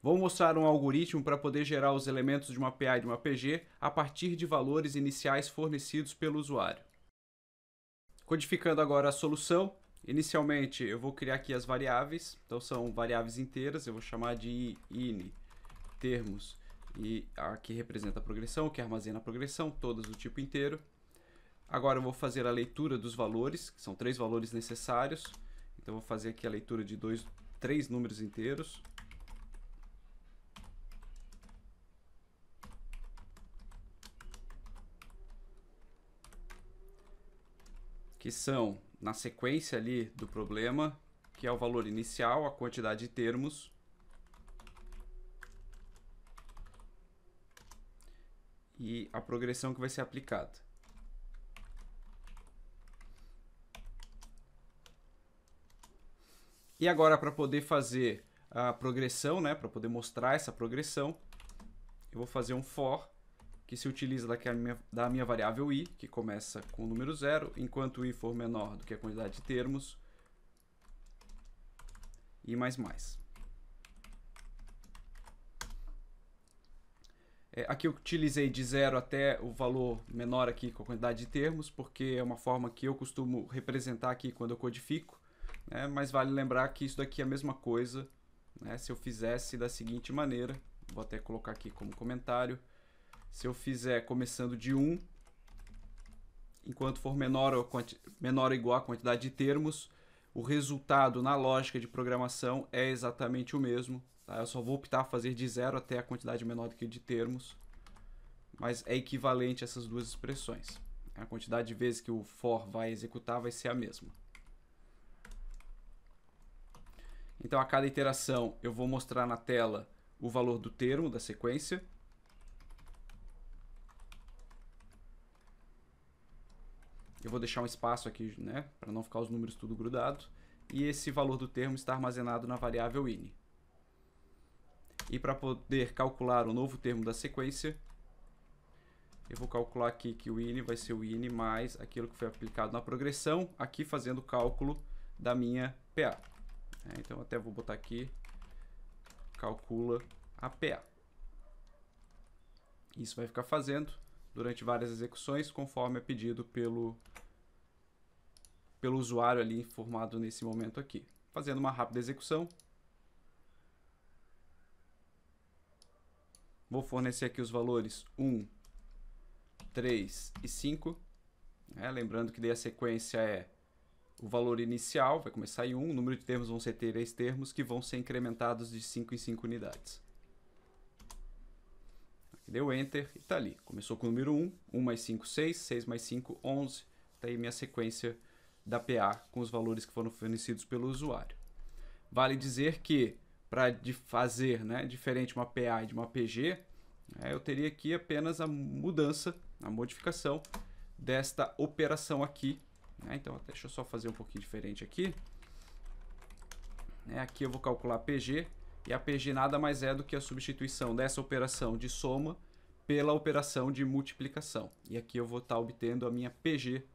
Vou mostrar um algoritmo para poder gerar os elementos de uma PA e de uma PG a partir de valores iniciais fornecidos pelo usuário. Codificando agora a solução, inicialmente eu vou criar aqui as variáveis, então são variáveis inteiras, eu vou chamar de in termos, e aqui representa a progressão, que armazena a progressão, todas do tipo inteiro. Agora eu vou fazer a leitura dos valores, que são 3 valores necessários, então eu vou fazer aqui a leitura de 3 números inteiros. Que são na sequência ali do problema, que é o valor inicial, a quantidade de termos, e a progressão que vai ser aplicada. E agora, para poder fazer a progressão, né, para poder mostrar essa progressão, eu vou fazer um for, que se utiliza da minha variável i, que começa com o número 0, enquanto i for menor do que a quantidade de termos, e mais. Aqui eu utilizei de 0 até o valor menor aqui com a quantidade de termos, porque é uma forma que eu costumo representar aqui quando eu codifico, né? Mas vale lembrar que isso daqui é a mesma coisa, né? Se eu fizesse da seguinte maneira, vou até colocar aqui como comentário, se eu fizer começando de 1, enquanto for menor ou igual à quantidade de termos, o resultado na lógica de programação é exatamente o mesmo. Tá? Eu só vou optar a fazer de 0 até a quantidade menor do que de termos, mas é equivalente a essas duas expressões. A quantidade de vezes que o for vai executar vai ser a mesma. Então, a cada iteração, eu vou mostrar na tela o valor do termo da sequência. Eu vou deixar um espaço aqui, né, para não ficar os números tudo grudado. E esse valor do termo está armazenado na variável in. E para poder calcular o novo termo da sequência, eu vou calcular aqui que o in vai ser o in mais aquilo que foi aplicado na progressão, aqui fazendo o cálculo da minha PA. Então, até vou botar aqui, calcula a PA. Isso vai ficar fazendo durante várias execuções, conforme é pedido pelo usuário ali informado nesse momento aqui. Fazendo uma rápida execução. Vou fornecer aqui os valores 1, 3 e 5. Lembrando que daí a sequência é o valor inicial, vai começar em 1, o número de termos vão ser 3 termos, que vão ser incrementados de 5 em 5 unidades. Aqui deu Enter e está ali. Começou com o número 1, 1 mais 5, 6, 6 mais 5, 11. Está aí minha sequência da PA com os valores que foram fornecidos pelo usuário. Vale dizer que, para fazer, né, diferente uma PA e de uma PG, eu teria aqui apenas a mudança, a modificação desta operação aqui. Então, deixa eu só fazer um pouquinho diferente aqui. Aqui eu vou calcular a PG, e a PG nada mais é do que a substituição dessa operação de soma pela operação de multiplicação. E aqui eu vou estar obtendo a minha PG,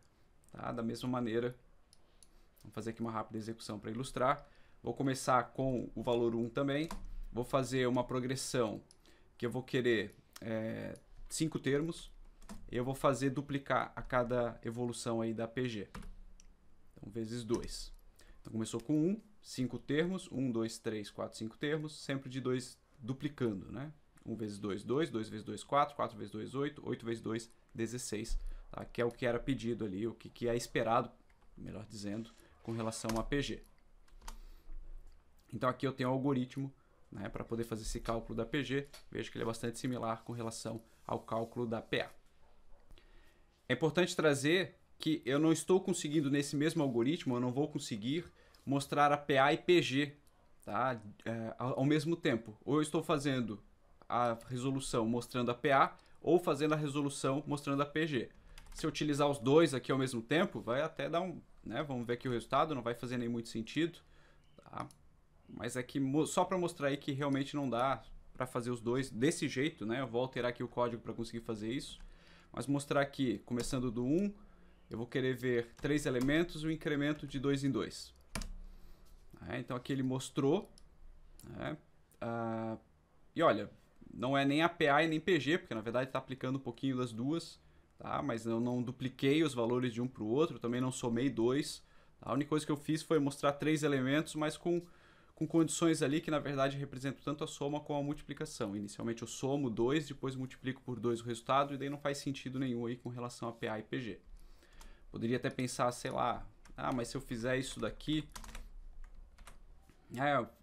tá? Da mesma maneira. Vamos fazer aqui uma rápida execução para ilustrar. Vou começar com o valor 1 também. Vou fazer uma progressão que eu vou querer 5 termos. E eu vou fazer duplicar a cada evolução aí da PG. Então, vezes 2. Então, começou com 1, 5 termos. 1, 2, 3, 4, 5 termos. Sempre de 2 duplicando, né? 1 vezes 2, 2. 2 vezes 2, 4. 4 vezes 2, 8. 8 vezes 2, 16. Tá? Que é o que era pedido ali, o que é esperado, melhor dizendo, com relação a PG. Então, aqui eu tenho o algoritmo, né, para poder fazer esse cálculo da PG. Vejo que ele é bastante similar com relação ao cálculo da PA. É importante trazer que eu não estou conseguindo, nesse mesmo algoritmo, eu não vou conseguir mostrar a PA e PG, tá? Ao mesmo tempo. Ou eu estou fazendo a resolução mostrando a PA, ou fazendo a resolução mostrando a PG. Se eu utilizar os dois aqui ao mesmo tempo, vai até dar um... né, vamos ver aqui o resultado, não vai fazer nem muito sentido. Tá? Mas é que só para mostrar aí que realmente não dá para fazer os dois desse jeito, né? Eu vou alterar aqui o código para conseguir fazer isso. Mas mostrar aqui, começando do 1, eu vou querer ver 3 elementos e um incremento de 2 em 2. Então aqui ele mostrou, né, E olha, não é nem APA e nem PG, porque na verdade está aplicando um pouquinho das duas, tá? Mas eu não dupliquei os valores de um para o outro, também não somei dois. A única coisa que eu fiz foi mostrar 3 elementos, mas com condições ali que na verdade representam tanto a soma como a multiplicação. Inicialmente eu somo 2, depois multiplico por 2 o resultado, e daí não faz sentido nenhum aí com relação a PA e PG. Poderia até pensar, sei lá, mas se eu fizer isso daqui,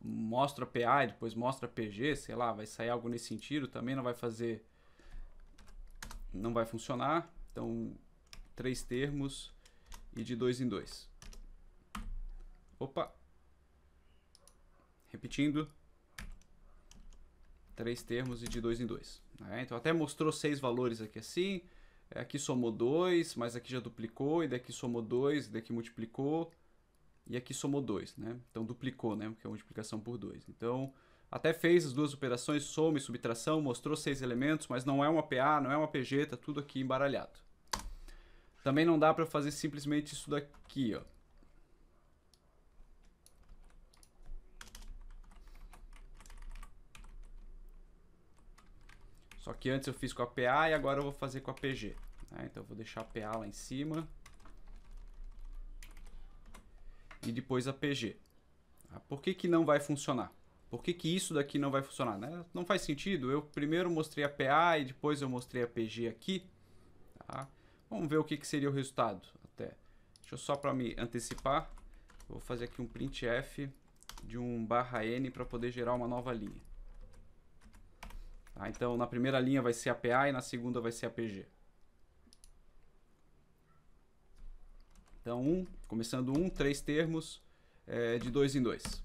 mostra PA e depois mostra PG, sei lá, vai sair algo nesse sentido, também não vai fazer, não vai funcionar. Então, 3 termos e de 2 em 2. Opa! Repetindo, 3 termos e de 2 em 2. Né? Então até mostrou 6 valores aqui assim, aqui somou 2, mas aqui já duplicou, e daqui somou 2, e daqui multiplicou, e aqui somou 2, né? Então duplicou, né? Porque é multiplicação por 2. Então até fez as duas operações, soma e subtração, mostrou 6 elementos, mas não é uma PA, não é uma PG, tá tudo aqui embaralhado. Também não dá para fazer simplesmente isso daqui, ó. Só que antes eu fiz com a PA e agora eu vou fazer com a PG. Né? Então eu vou deixar a PA lá em cima. E depois a PG. Tá? Por que que não vai funcionar? Por que que isso daqui não vai funcionar? Né? Não faz sentido. Eu primeiro mostrei a PA e depois eu mostrei a PG aqui. Tá? Vamos ver o que que seria o resultado. Até. Deixa eu só para me antecipar. Vou fazer aqui um printf de um /n para poder gerar uma nova linha. Tá, então, na primeira linha vai ser a PA e na segunda vai ser a PG. Então, começando 3 termos de 2 em 2.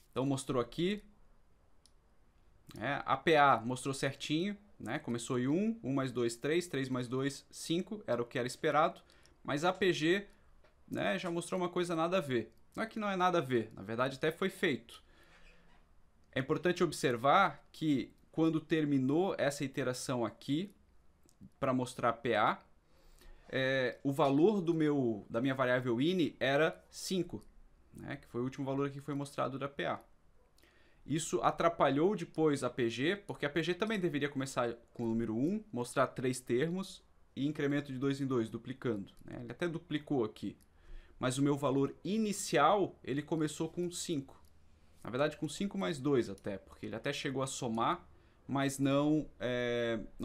Então, mostrou aqui. A PA mostrou certinho, né? Começou em 1 mais 2, 3, 3 mais 2, 5, era o que era esperado. Mas a PG, né, já mostrou uma coisa nada a ver. Não é que não é nada a ver, na verdade até foi feito. É importante observar que quando terminou essa iteração aqui, para mostrar PA, o valor da minha variável ini era 5, né, que foi o último valor que foi mostrado da PA. Isso atrapalhou depois a PG, porque a PG também deveria começar com o número 1, mostrar 3 termos e incremento de 2 em 2, duplicando. Né? Ele até duplicou aqui. Mas o meu valor inicial, ele começou com 5. Na verdade, com 5 mais 2 até, porque ele até chegou a somar, mas não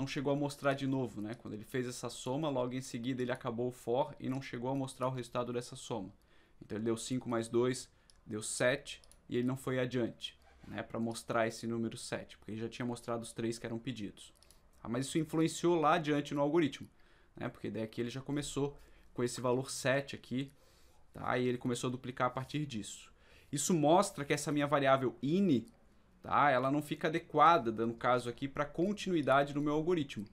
chegou a mostrar de novo. Né? Quando ele fez essa soma, logo em seguida ele acabou o for e não chegou a mostrar o resultado dessa soma. Então ele deu 5 mais 2, deu 7, e ele não foi adiante, né, para mostrar esse número 7, porque ele já tinha mostrado os 3 que eram pedidos. Mas isso influenciou lá adiante no algoritmo, né, porque daí aqui ele já começou com esse valor 7 aqui, tá, e ele começou a duplicar a partir disso. Isso mostra que essa minha variável ini, tá, ela não fica adequada, no caso aqui, para continuidade no meu algoritmo.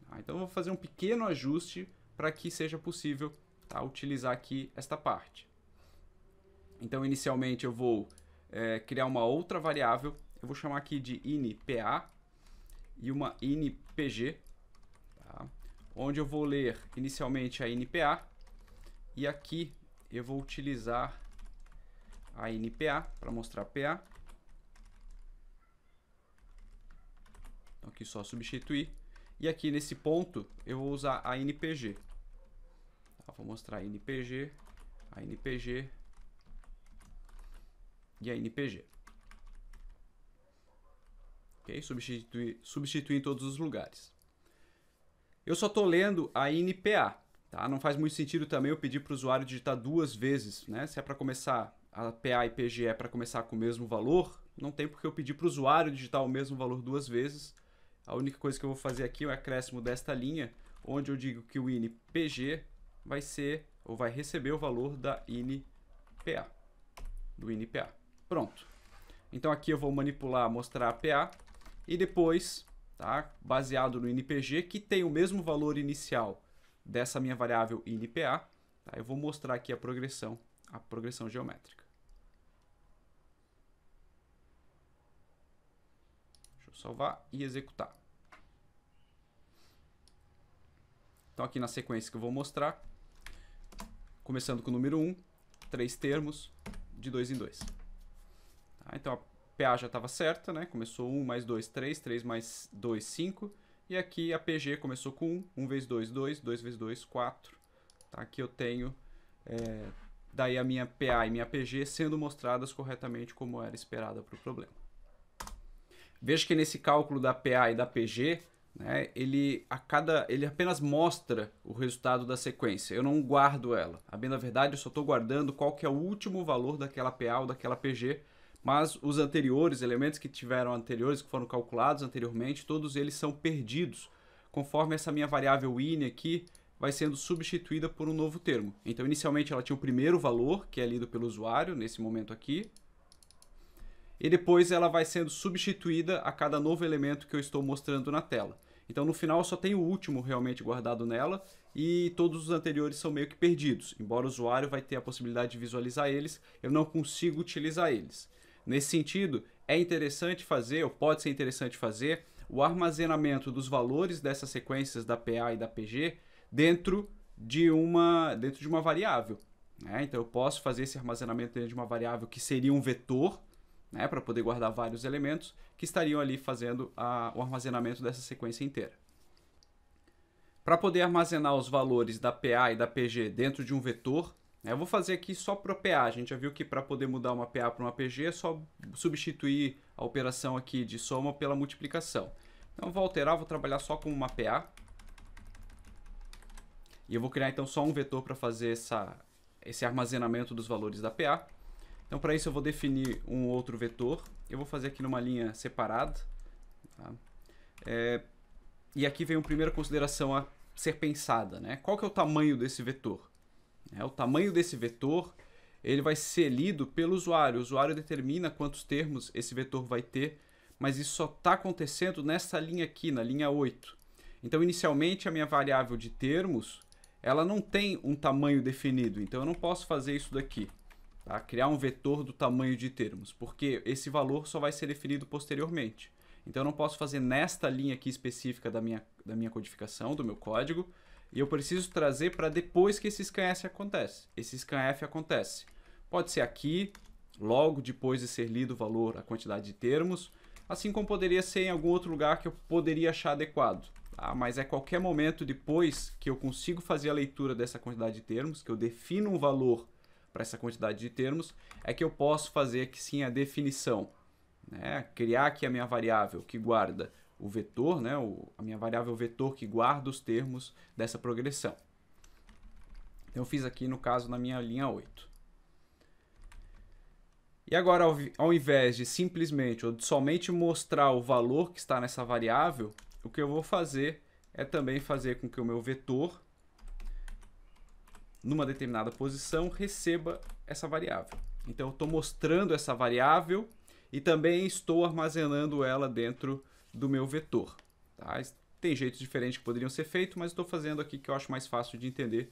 Tá, então eu vou fazer um pequeno ajuste para que seja possível, tá, utilizar aqui esta parte. Então inicialmente eu vou criar uma outra variável, eu vou chamar aqui de ini_pa e uma ini_pg, tá? Onde eu vou ler inicialmente a ini_pa e aqui eu vou utilizar a ini_pa para mostrar PA. Então aqui só substituir. E aqui nesse ponto eu vou usar a ini_pg. Tá? Vou mostrar a ini_pg, a ini_pg e a ini_pg. Ok? Substituir em todos os lugares. Eu só estou lendo a ini_pa. Tá? Não faz muito sentido também eu pedir para o usuário digitar 2 vezes. Né? Se é para começar, a PA e PG é para começar com o mesmo valor, não tem porque eu pedir para o usuário digitar o mesmo valor 2 vezes. A única coisa que eu vou fazer aqui é o acréscimo desta linha, onde eu digo que o ini_pg vai ser, ou vai receber o valor da ini_pa, do ini_pa. Pronto. Então aqui eu vou manipular, mostrar a PA e depois, tá, baseado no ini_pg, que tem o mesmo valor inicial dessa minha variável ini_pa, tá, eu vou mostrar aqui a progressão geométrica. Deixa eu salvar e executar. Então aqui na sequência que eu vou mostrar, começando com o número 1, 3 termos de 2 em 2. Então, PA já estava certa, né? Começou 1 mais 2, 3, 3 mais 2, 5. E aqui a PG começou com 1 vezes 2, 2, 2 vezes 2, 4. Tá? Aqui eu tenho daí a minha PA e minha PG sendo mostradas corretamente como era esperada para o problema. Veja que nesse cálculo da PA e da PG, né, ele apenas mostra o resultado da sequência. Eu não guardo ela. A bem da verdade, eu só estou guardando qual que é o último valor daquela PA ou daquela PG, mas os anteriores, elementos que tiveram anteriores, que foram calculados anteriormente, todos eles são perdidos, conforme essa minha variável in aqui vai sendo substituída por um novo termo. Então, inicialmente ela tinha o primeiro valor, que é lido pelo usuário, nesse momento aqui, e depois ela vai sendo substituída a cada novo elemento que eu estou mostrando na tela. Então, no final, eu só tenho o último realmente guardado nela e todos os anteriores são meio que perdidos. Embora o usuário vai ter a possibilidade de visualizar eles, eu não consigo utilizar eles. Nesse sentido, é interessante fazer, ou pode ser interessante fazer, o armazenamento dos valores dessas sequências da PA e da PG dentro de uma variável. Né? Então, eu posso fazer esse armazenamento dentro de uma variável que seria um vetor, né, para poder guardar vários elementos que estariam ali fazendo o armazenamento dessa sequência inteira. Para poder armazenar os valores da PA e da PG dentro de um vetor, né, eu vou fazer aqui só para a PA. A gente já viu que para poder mudar uma PA para uma PG é só substituir a operação aqui de soma pela multiplicação. Então eu vou alterar, vou trabalhar só com uma PA. E eu vou criar então só um vetor para fazer esse armazenamento dos valores da PA. Então, para isso, eu vou definir um outro vetor. Eu vou fazer aqui numa linha separada. Tá? E aqui vem uma primeira consideração a ser pensada. Né? Qual que é o tamanho desse vetor? O tamanho desse vetor ele vai ser lido pelo usuário. O usuário determina quantos termos esse vetor vai ter, mas isso só está acontecendo nessa linha aqui, na linha 8. Então, inicialmente, a minha variável de termos ela não tem um tamanho definido. Então, eu não posso fazer isso daqui. Tá? Criar um vetor do tamanho de termos, porque esse valor só vai ser definido posteriormente. Então eu não posso fazer nesta linha aqui específica da minha codificação, do meu código, e eu preciso trazer para depois que esse scanf acontece. Esse scanf acontece. Pode ser aqui, logo depois de ser lido o valor, a quantidade de termos, assim como poderia ser em algum outro lugar que eu poderia achar adequado. Tá? Mas é qualquer momento depois que eu consigo fazer a leitura dessa quantidade de termos, que eu defino um valor para essa quantidade de termos, é que eu posso fazer aqui sim a definição. Né? Criar aqui a minha variável que guarda o vetor, né? A minha variável vetor que guarda os termos dessa progressão. Então eu fiz aqui no caso na minha linha 8. E agora, ao invés de simplesmente ou de somente mostrar o valor que está nessa variável, o que eu vou fazer é também fazer com que o meu vetor numa determinada posição, receba essa variável. Então, eu estou mostrando essa variável e também estou armazenando ela dentro do meu vetor. Tá? Tem jeitos diferentes que poderiam ser feitos, mas estou fazendo aqui que eu acho mais fácil de entender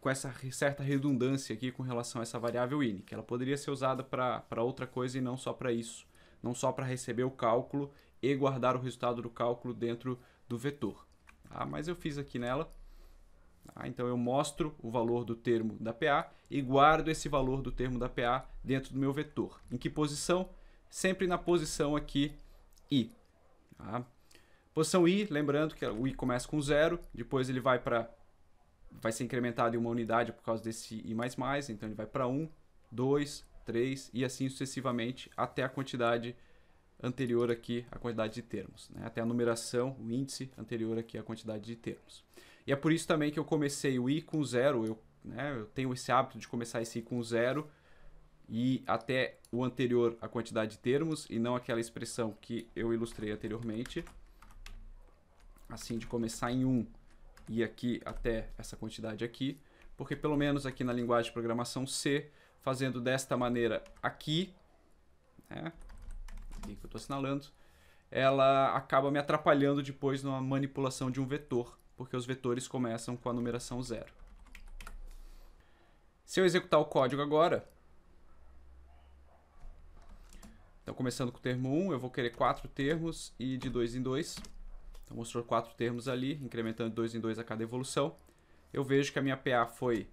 com essa certa redundância aqui com relação a essa variável in, que ela poderia ser usada para outra coisa e não só para isso. Não só para receber o cálculo e guardar o resultado do cálculo dentro do vetor. Tá? Mas eu fiz aqui nela. Então eu mostro o valor do termo da PA e guardo esse valor do termo da PA dentro do meu vetor. Em que posição? Sempre na posição aqui i. Tá? Posição i, lembrando que o i começa com 0, depois ele vai ser incrementado em uma unidade por causa desse i++, então ele vai para 1, 2, 3 e assim sucessivamente até a quantidade anterior aqui à quantidade de termos, né? Até a numeração, o índice anterior aqui à quantidade de termos. E é por isso também que eu comecei o i com 0, eu tenho esse hábito de começar esse i com 0 e até o anterior à quantidade de termos e não aquela expressão que eu ilustrei anteriormente. Assim, de começar em 1 e aqui até essa quantidade aqui, porque pelo menos aqui na linguagem de programação C, fazendo desta maneira aqui, né, aqui que eu estou assinalando, ela acaba me atrapalhando depois na manipulação de um vetor, porque os vetores começam com a numeração 0. Se eu executar o código agora, então começando com o termo 1, eu vou querer 4 termos e de 2 em 2. Então mostrou 4 termos ali, incrementando de 2 em 2 a cada evolução. Eu vejo que a minha PA foi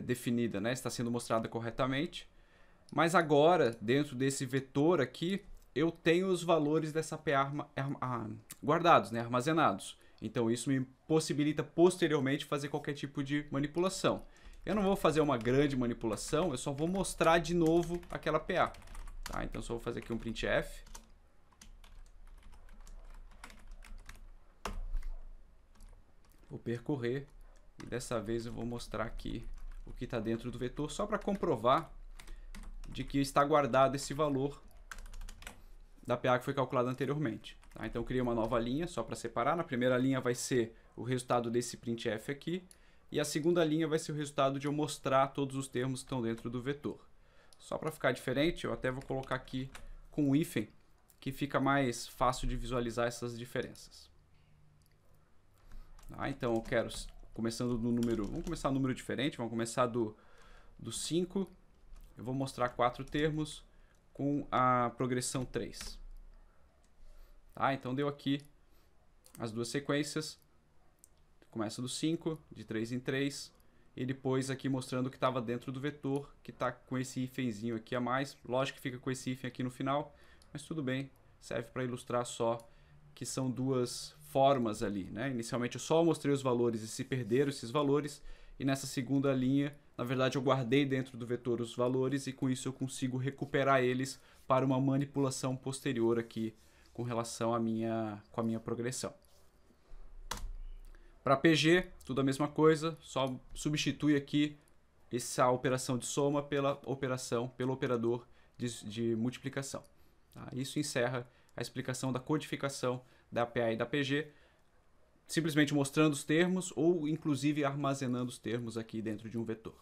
definida, né? Está sendo mostrada corretamente. Mas agora, dentro desse vetor aqui, eu tenho os valores dessa PA guardados, né, armazenados. Então isso me possibilita posteriormente fazer qualquer tipo de manipulação. Eu não vou fazer uma grande manipulação, eu só vou mostrar de novo aquela PA. Tá? Então só vou fazer aqui um printf. Vou percorrer e dessa vez eu vou mostrar aqui o que está dentro do vetor, só para comprovar de que está guardado esse valor da PA que foi calculada anteriormente. Tá? Então eu criei uma nova linha só para separar. Na primeira linha vai ser o resultado desse printf aqui, e a segunda linha vai ser o resultado de eu mostrar todos os termos que estão dentro do vetor. Só para ficar diferente, eu até vou colocar aqui com o hífen, que fica mais fácil de visualizar essas diferenças. Tá? Então eu quero, começando do número, vamos começar um número diferente, vamos começar do 5, eu vou mostrar 4 termos com a progressão 3. Tá? Então deu aqui as duas sequências, começa do 5, de 3 em 3, e depois aqui mostrando o que estava dentro do vetor, que está com esse hífenzinho aqui a mais. Lógico que fica com esse hífen aqui no final, mas tudo bem, serve para ilustrar só que são duas formas ali, né? Inicialmente eu só mostrei os valores e se perderam esses valores, e nessa segunda linha, na verdade eu guardei dentro do vetor os valores e com isso eu consigo recuperar eles para uma manipulação posterior aqui com relação à com a minha progressão. Para PG, tudo a mesma coisa, só substitui aqui essa operação de soma pelo operador de multiplicação. Tá? Isso encerra a explicação da codificação da PA e da PG, simplesmente mostrando os termos ou inclusive armazenando os termos aqui dentro de um vetor.